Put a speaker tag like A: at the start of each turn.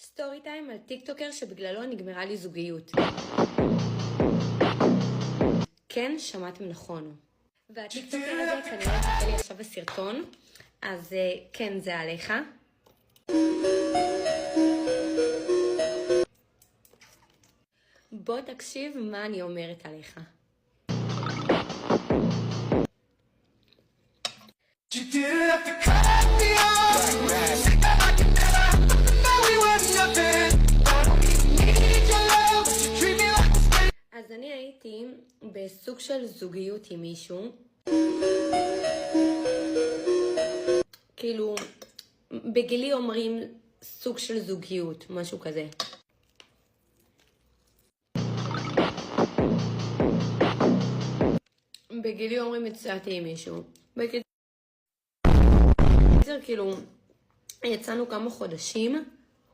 A: סטורי טיים על טיקטוקר שבגללו נגמרה לי זוגיות. כן, שמעתם נכון. והטיקטוקר הזה כנראה צפה לי עכשיו בסרטון, אז כן, זה עליך. בוא תקשיב מה אני אומרת עליך. אז אני הייתי בסוג של זוגיות עם מישהו, כאילו בגילי אומרים סוג של זוגיות, משהו כזה. בגילי אומרים יצאתי עם מישהו. בקיצור, כאילו יצאנו כמה חודשים,